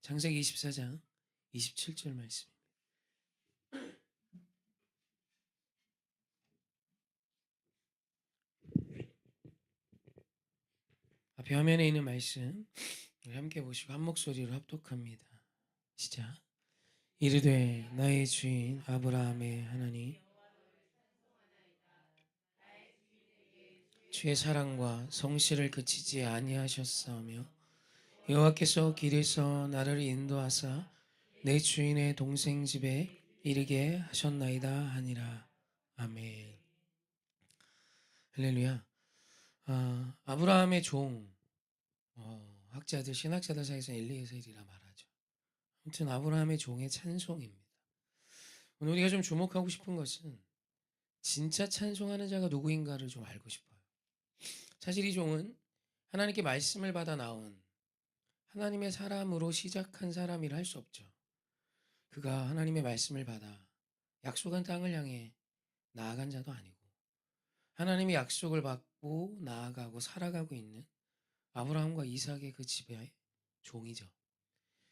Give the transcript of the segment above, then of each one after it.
창세기 24장 27절 말씀입니다. 앞에 화면에 있는 말씀 우리 함께 보시고 한 목소리로 합독합니다. 시작. 이르되 나의 주인 아브라함의 하나님 주의 사랑과 성실을 그치지 아니하셨사오며 여호와께서 길에서 나를 인도하사 내 주인의 동생 집에 이르게 하셨나이다 하니라. 아멘. 할렐루야. 아브라함의 종, 학자들 신학자들 사이에서 엘리에셀이라 말하죠. 아무튼 아브라함의 종의 찬송입니다. 오늘 우리가 좀 주목하고 싶은 것은 진짜 찬송하는 자가 누구인가를 좀 알고 싶어요. 사실 이 종은 하나님께 말씀을 받아 나온 하나님의 사람으로 시작한 사람이라 할 수 없죠. 그가 하나님의 말씀을 받아 약속한 땅을 향해 나아간 자도 아니고 하나님의 약속을 받고 나아가고 살아가고 있는 아브라함과 이삭의 그 집의 종이죠.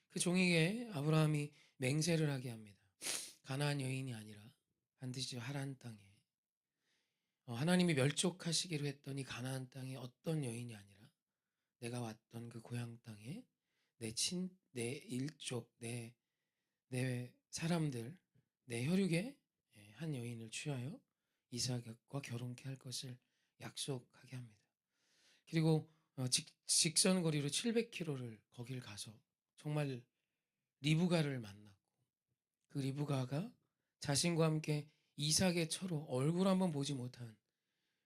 그 종에게 아브라함이 맹세를 하게 합니다. 가나안 여인이 아니라 반드시 하란 땅에 하나님이 멸족하시기로 했던 이 가나안 땅에 어떤 여인이 아니라 내가 왔던 그 고향 땅에 내 일족, 내 사람들, 내 혈육의 한 여인을 취하여 이삭과 결혼케 할 것을 약속하게 합니다. 그리고 직선 거리로 700km를 거길 가서 정말 리브가를 만났고 그 리브가가 자신과 함께 이삭의 처로 얼굴 한번 보지 못한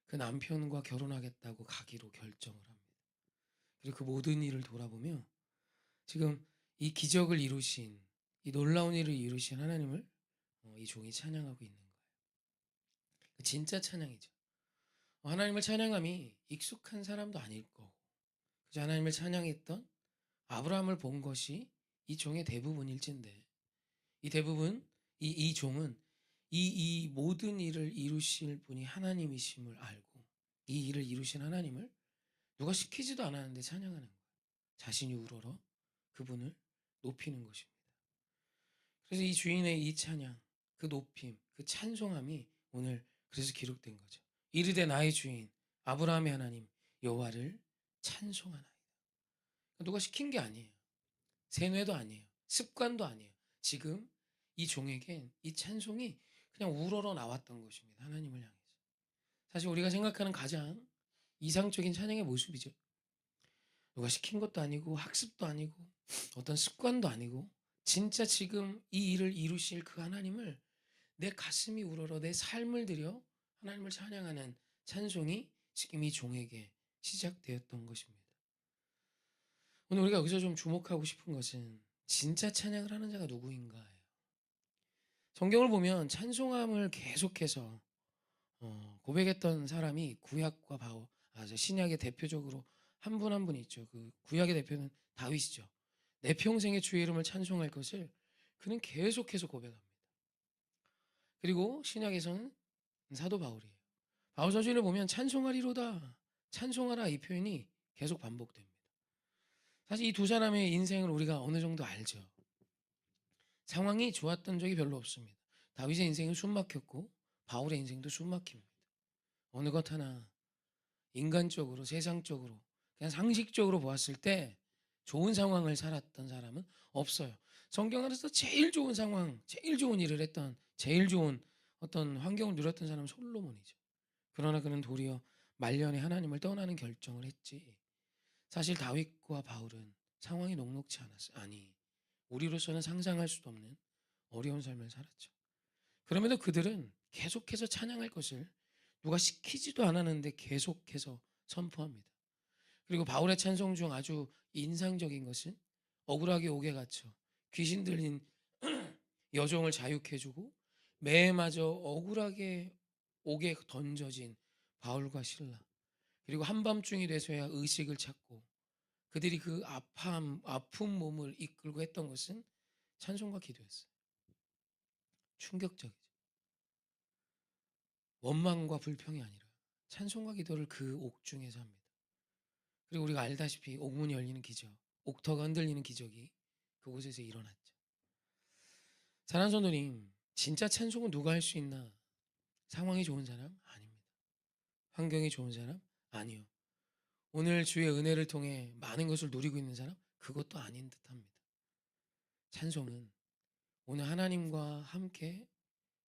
그 남편과 결혼하겠다고 가기로 결정을 합니다. 그리고 그 모든 일을 돌아보며 지금 이 기적을 이루신 이 놀라운 일을 이루신 하나님을 이 종이 찬양하고 있는 거예요. 진짜 찬양이죠. 하나님을 찬양함이 익숙한 사람도 아닐 거고 그저 하나님을 찬양했던 아브라함을 본 것이 이 종의 대부분일진데 이 대부분 이 종은 이 모든 일을 이루실 분이 하나님이심을 알고 이 일을 이루신 하나님을 누가 시키지도 않았는데 찬양하는 거예요. 자신이 우러러 그분을 높이는 것입니다. 그래서 이 주인의 이 찬양, 그 높임, 그 찬송함이 오늘 그래서 기록된 거죠. 이르되 나의 주인 아브라함의 하나님 여호와를 찬송하나이다. 누가 시킨 게 아니에요. 세뇌도 아니에요. 습관도 아니에요. 지금 이 종에겐 이 찬송이 그냥 우러러 나왔던 것입니다. 하나님을 향해서. 사실 우리가 생각하는 가장 이상적인 찬양의 모습이죠. 누가 시킨 것도 아니고 학습도 아니고 어떤 습관도 아니고 진짜 지금 이 일을 이루실 그 하나님을 내 가슴이 우러러 내 삶을 들여 하나님을 찬양하는 찬송이 지금 이 종에게 시작되었던 것입니다. 오늘 우리가 여기서 좀 주목하고 싶은 것은 진짜 찬양을 하는 자가 누구인가예요. 성경을 보면 찬송함을 계속해서 고백했던 사람이 구약과 신약의 대표적으로 한 분 한 분 있죠. 그 구약의 대표는 다윗이죠. 내 평생의 주의 이름을 찬송할 것을 그는 계속해서 고백합니다. 그리고 신약에서는 사도 바울이에요. 바울 서신을 보면 찬송하리로다, 찬송하라 이 표현이 계속 반복됩니다. 사실 이 두 사람의 인생을 우리가 어느 정도 알죠. 상황이 좋았던 적이 별로 없습니다. 다윗의 인생은 숨막혔고 바울의 인생도 숨막힙니다. 어느 것 하나 인간적으로 세상적으로 그냥 상식적으로 보았을 때 좋은 상황을 살았던 사람은 없어요. 성경 안에서 제일 좋은 상황, 제일 좋은 일을 했던 제일 좋은 어떤 환경을 누렸던 사람은 솔로몬이죠. 그러나 그는 도리어 말년에 하나님을 떠나는 결정을 했지. 사실 다윗과 바울은 상황이 녹록지 않았어요. 아니, 우리로서는 상상할 수도 없는 어려운 삶을 살았죠. 그럼에도 그들은 계속해서 찬양할 것을 누가 시키지도 않았는데 계속해서 선포합니다. 그리고 바울의 찬송 중 아주 인상적인 것은 억울하게 옥에 갇혀 귀신 들린 여종을 자유케 해주고 매마저 억울하게 옥에 던져진 바울과 신라, 그리고 한밤중이 돼서야 의식을 찾고 그들이 그 아픈 몸을 이끌고 했던 것은 찬송과 기도였어요. 충격적이죠. 원망과 불평이 아니라 찬송과 기도를 그 옥중에서 합니다. 그리고 우리가 알다시피 옥문이 열리는 기적, 옥터가 흔들리는 기적이 그곳에서 일어났죠. 사랑하는 성도님, 진짜 찬송은 누가 할 수 있나? 상황이 좋은 사람? 아닙니다. 환경이 좋은 사람? 아니요. 오늘 주의 은혜를 통해 많은 것을 누리고 있는 사람? 그것도 아닌 듯합니다. 찬송은 오늘 하나님과 함께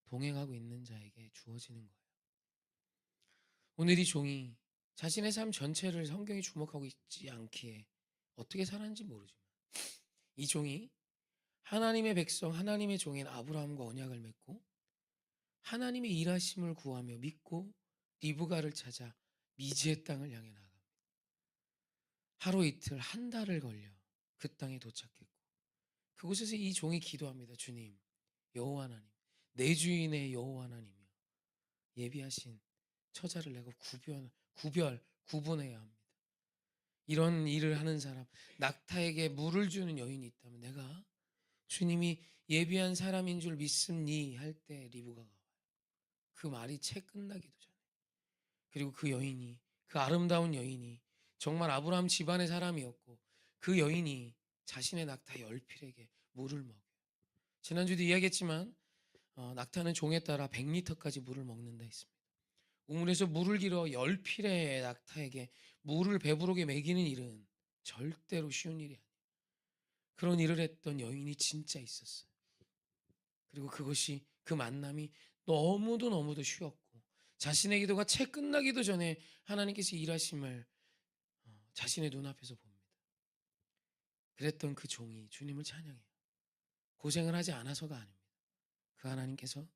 동행하고 있는 자에게 주어지는 거예요. 오늘 이 종이 자신의 삶 전체를 성경이 주목하고 있지 않기에 어떻게 살았는지 모르지만 이 종이 하나님의 백성, 하나님의 종인 아브라함과 언약을 맺고 하나님의 일하심을 구하며 믿고 리브가를 찾아 미지의 땅을 향해 나아갑니다. 하루 이틀 한 달을 걸려 그 땅에 도착했고 그곳에서 이 종이 기도합니다. 주님, 여호와 하나님, 내 주인의 여호와 하나님이여, 예비하신 처자를 내가 구분해야 합니다. 이런 일을 하는 사람, 낙타에게 물을 주는 여인이 있다면 내가 주님이 예비한 사람인 줄 믿습니 할 때 리브가가 와요. 그 말이 채 끝나기도 전에. 그리고 그 여인이, 그 아름다운 여인이 정말 아브라함 집안의 사람이었고 그 여인이 자신의 낙타 열필에게 물을 먹여요. 지난주도 이야기했지만 낙타는 종에 따라 100리터까지 물을 먹는다 했습니다. 우물에서 물을 길어 열필의 낙타에게 물을 배부르게 먹이는 일은 절대로 쉬운 일이 아니에요. 그런 일을 했던 여인이 진짜 있었어요. 그리고 그것이 그 만남이 너무도 쉬웠고 자신의 기도가 채 끝나기도 전에 하나님께서 일하심을 자신의 눈앞에서 봅니다. 그랬던 그 종이 주님을 찬양해요. 고생을 하지 않아서가 아닙니다. 그 하나님께서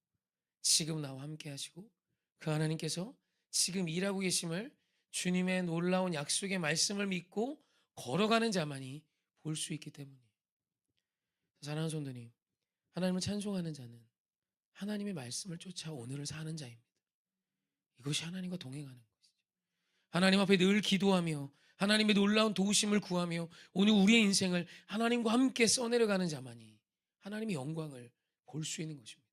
지금 나와 함께 하시고 그 하나님께서 지금 일하고 계심을 주님의 놀라운 약속의 말씀을 믿고 걸어가는 자만이 볼 수 있기 때문이에요. 사랑하는 성도님, 하나님을 찬송하는 자는 하나님의 말씀을 쫓아 오늘을 사는 자입니다. 이것이 하나님과 동행하는 것이죠. 하나님 앞에 늘 기도하며 하나님의 놀라운 도우심을 구하며 오늘 우리의 인생을 하나님과 함께 써내려가는 자만이 하나님의 영광을 볼 수 있는 것입니다.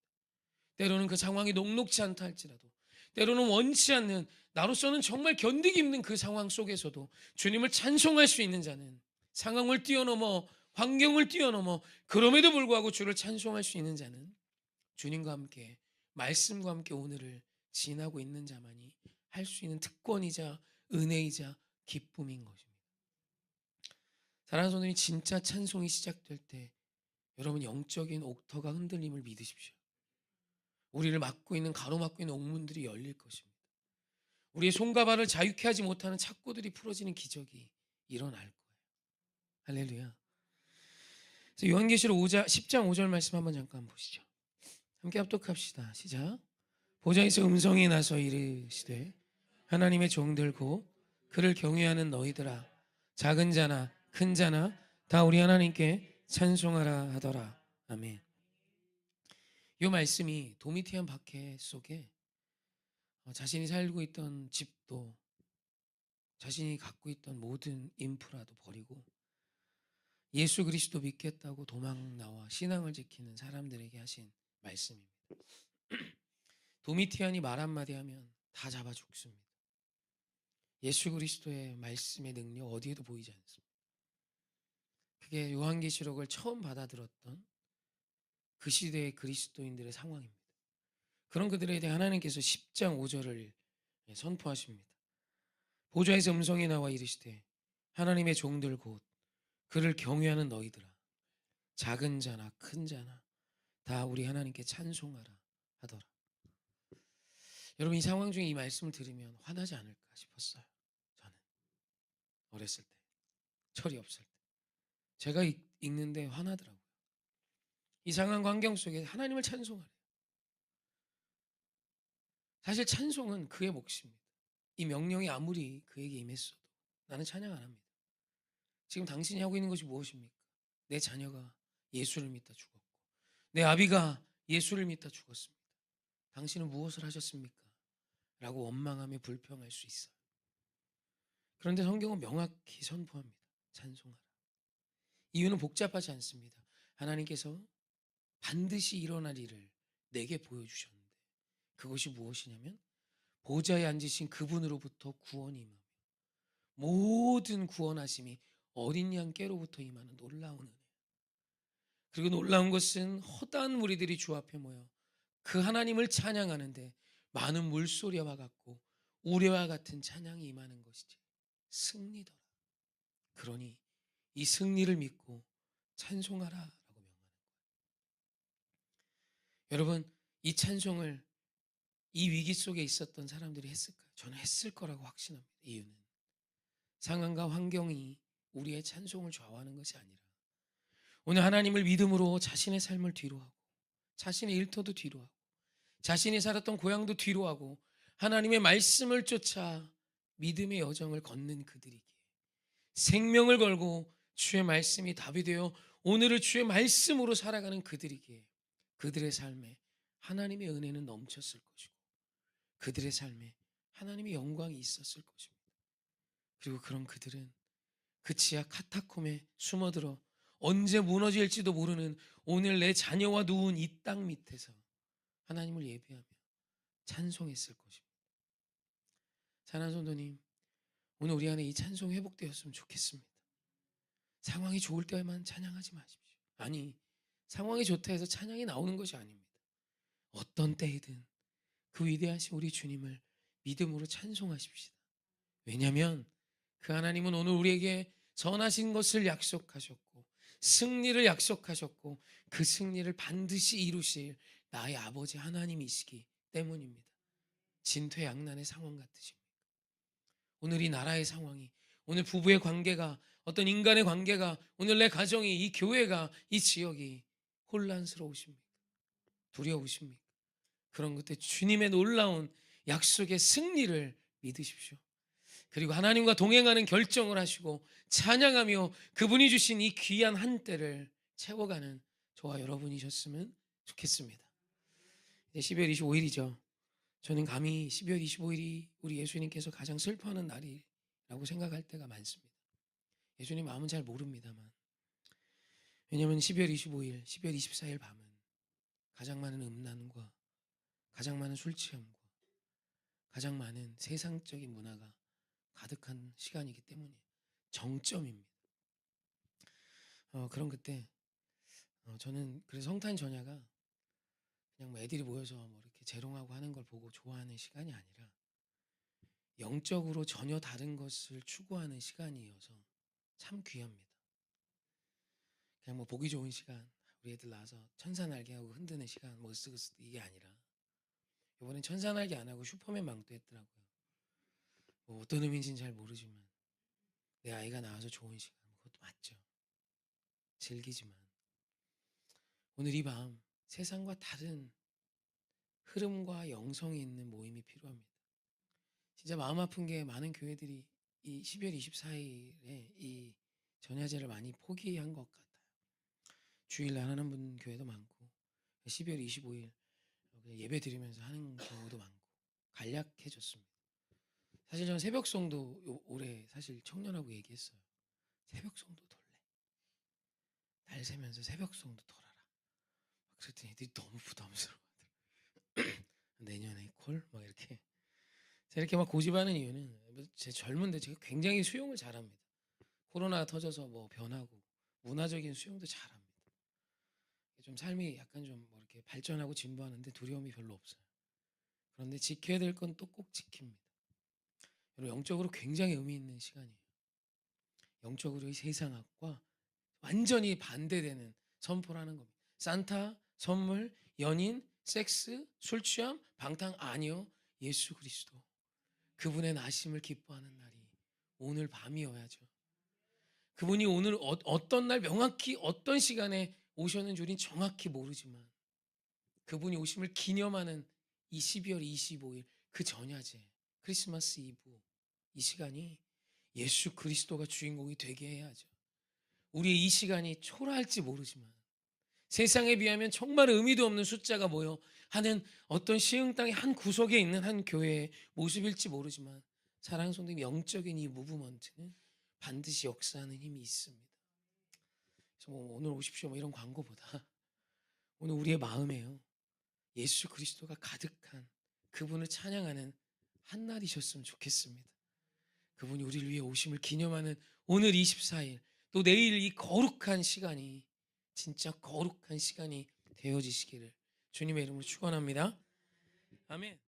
때로는 그 상황이 녹록지 않다 할지라도 때로는 원치 않는 나로서는 정말 견디기 힘든 그 상황 속에서도 주님을 찬송할 수 있는 자는 상황을 뛰어넘어 환경을 뛰어넘어 그럼에도 불구하고 주를 찬송할 수 있는 자는 주님과 함께 말씀과 함께 오늘을 지나고 있는 자만이 할 수 있는 특권이자 은혜이자 기쁨인 것입니다. 사랑하는 성도님, 진짜 찬송이 시작될 때 여러분 영적인 옥터가 흔들림을 믿으십시오. 우리를 막고 있는 가로막고 있는 옥문들이 열릴 것입니다. 우리의 손과 발을 자유케 하지 못하는 착고들이 풀어지는 기적이 일어날 거예요. 할렐루야. 요한계시록 10장 5절 말씀 한번 잠깐 보시죠. 함께 합독합시다. 시작. 보좌에서 음성이 나서 이르시되 하나님의 종들 곧 그를 경외하는 너희들아, 작은 자나 큰 자나 다 우리 하나님께 찬송하라 하더라. 아멘. 이 말씀이 도미티안 박해 속에 자신이 살고 있던 집도 자신이 갖고 있던 모든 인프라도 버리고 예수 그리스도 믿겠다고 도망 나와 신앙을 지키는 사람들에게 하신 말씀입니다. 도미티안이 말 한마디 하면 다 잡아 죽습니다. 예수 그리스도의 말씀의 능력 어디에도 보이지 않습니다. 그게 요한계시록을 처음 받아들었던 그 시대의 그리스도인들의 상황입니다. 그런 그들에 대해 하나님께서 10장 5절을 선포하십니다. 보좌에서 음성이 나와 이르시되 하나님의 종들 곧 그를 경외하는 너희들아, 작은 자나 큰 자나 다 우리 하나님께 찬송하라 하더라. 여러분, 이 상황 중에 이 말씀을 들으면 화나지 않을까 싶었어요. 저는 어렸을 때, 철이 없을 때 제가 읽는데 화나더라고요. 이 상황과 환경 속에 하나님을 찬송하래요. 사실 찬송은 그의 몫입니다. 이 명령이 아무리 그에게 임했어도 나는 찬양 안 합니다. 지금 당신이 하고 있는 것이 무엇입니까? 내 자녀가 예수를 믿다 죽었고 내 아비가 예수를 믿다 죽었습니다. 당신은 무엇을 하셨습니까? 라고 원망하며 불평할 수 있어요. 그런데 성경은 명확히 선포합니다. 찬송하라. 이유는 복잡하지 않습니다. 하나님께서 반드시 일어날 일을 내게 보여주셨는데 그것이 무엇이냐면 보좌에 앉으신 그분으로부터 구원이 임하며 모든 구원하심이 어린 양 께로부터 임하는 놀라운 은혜. 그리고 놀라운 것은 허다한 무리들이 주 앞에 모여 그 하나님을 찬양하는데 많은 물소리와 같고 우레와 같은 찬양이 임하는 것이지 승리더라. 그러니 이 승리를 믿고 찬송하라라고 명하는 거예요. 여러분, 이 찬송을 이 위기 속에 있었던 사람들이 했을까요? 저는 했을 거라고 확신합니다. 이유는 상황과 환경이 우리의 찬송을 좌우하는 것이 아니라 오늘 하나님을 믿음으로 자신의 삶을 뒤로하고 자신의 일터도 뒤로하고 자신이 살았던 고향도 뒤로하고 하나님의 말씀을 쫓아 믿음의 여정을 걷는 그들이기에 생명을 걸고 주의 말씀이 답이 되어 오늘을 주의 말씀으로 살아가는 그들이기에 그들의 삶에 하나님의 은혜는 넘쳤을 것이고 그들의 삶에 하나님의 영광이 있었을 것입니다. 그리고 그런 그들은 그 지하 카타콤에 숨어들어 언제 무너질지도 모르는 오늘 내 자녀와 누운 이 땅 밑에서 하나님을 예배하며 찬송했을 것입니다. 사랑하는 성도님, 오늘 우리 안에 이 찬송이 회복되었으면 좋겠습니다. 상황이 좋을 때만 찬양하지 마십시오. 아니, 상황이 좋다 해서 찬양이 나오는 것이 아닙니다. 어떤 때이든 그 위대하신 우리 주님을 믿음으로 찬송하십시다. 왜냐하면 그 하나님은 오늘 우리에게 선하신 것을 약속하셨고 승리를 약속하셨고 그 승리를 반드시 이루실 나의 아버지 하나님이시기 때문입니다. 진퇴양난의 상황 같으십니까? 오늘 이 나라의 상황이, 오늘 부부의 관계가, 어떤 인간의 관계가, 오늘 내 가정이, 이 교회가, 이 지역이 혼란스러우십니까? 두려우십니까? 그런 것들 주님의 놀라운 약속의 승리를 믿으십시오. 그리고 하나님과 동행하는 결정을 하시고 찬양하며 그분이 주신 이 귀한 한때를 채워가는 저와 여러분이셨으면 좋겠습니다. 이제 12월 25일이죠. 저는 감히 12월 25일이 우리 예수님께서 가장 슬퍼하는 날이라고 생각할 때가 많습니다. 예수님 마음은 잘 모릅니다만. 왜냐하면 12월 25일, 12월 24일 밤은 가장 많은 음란과 가장 많은 술 취함과 가장 많은 세상적인 문화가 가득한 시간이기 때문에 정점입니다. 그런 그때 저는 그래서 성탄 전야가 그냥 뭐 애들이 모여서 뭐 이렇게 재롱하고 하는 걸 보고 좋아하는 시간이 아니라 영적으로 전혀 다른 것을 추구하는 시간이어서 참 귀합니다. 그냥 뭐 보기 좋은 시간, 우리 애들 나와서 천사 날개 하고 흔드는 시간, 뭐 으쓱으쓱 이게 아니라 이번엔 천사 날개 안 하고 슈퍼맨 망토 했더라고요. 뭐 어떤 의미인지는 잘 모르지만 내 아이가 나와서 좋은 시간, 그것도 맞죠. 즐기지만 오늘 이 밤 세상과 다른 흐름과 영성이 있는 모임이 필요합니다. 진짜 마음 아픈 게 많은 교회들이 이 12월 24일에 이 전야제를 많이 포기한 것 같아요. 주일날 하는 분 교회도 많고 12월 25일 예배 드리면서 하는 경우도 많고 간략해졌습니다. 사실 저는 새벽송도 올해 사실 청년하고 얘기했어요. 새벽송도 돌래. 달 새면서 새벽송도 돌아라. 그랬더니 애들이 너무 부담스러워. 내년에 콜? 막 이렇게. 제가 이렇게 막 고집하는 이유는 제 젊은데 제가 굉장히 수용을 잘합니다. 코로나가 터져서 뭐 변하고 문화적인 수용도 잘합니다. 좀 삶이 약간 좀 뭐 이렇게 발전하고 진보하는데 두려움이 별로 없어요. 그런데 지켜야 될 건 또 꼭 지킵니다. 여러분 영적으로 굉장히 의미 있는 시간이에요. 영적으로 이 세상학과 완전히 반대되는 선포를 하는 겁니다. 산타, 선물, 연인, 섹스, 술 취함, 방탕 아니요. 예수 그리스도. 그분의 나심을 기뻐하는 날이 오늘 밤이어야죠. 그분이 오늘 어떤 날 명확히 어떤 시간에 오셨는지 우린 정확히 모르지만 그분이 오심을 기념하는 이 12월 25일 그 전야제 크리스마스 이브 이 시간이 예수 그리스도가 주인공이 되게 해야죠. 우리의 이 시간이 초라할지 모르지만 세상에 비하면 정말 의미도 없는 숫자가 모여 하는 어떤 시흥 땅의 한 구석에 있는 한 교회의 모습일지 모르지만 사랑하는 성도님 영적인 이 무브먼트는 반드시 역사하는 힘이 있습니다. 그래서 뭐 오늘 오십시오 뭐 이런 광고보다 오늘 우리의 마음에요. 예수 그리스도가 가득한 그분을 찬양하는 한 날이셨으면 좋겠습니다. 그분이 우리를 위해 오심을 기념하는 오늘 24일 또 내일 이 거룩한 시간이 진짜 거룩한 시간이 되어지시기를 주님의 이름으로 축원합니다. 아멘.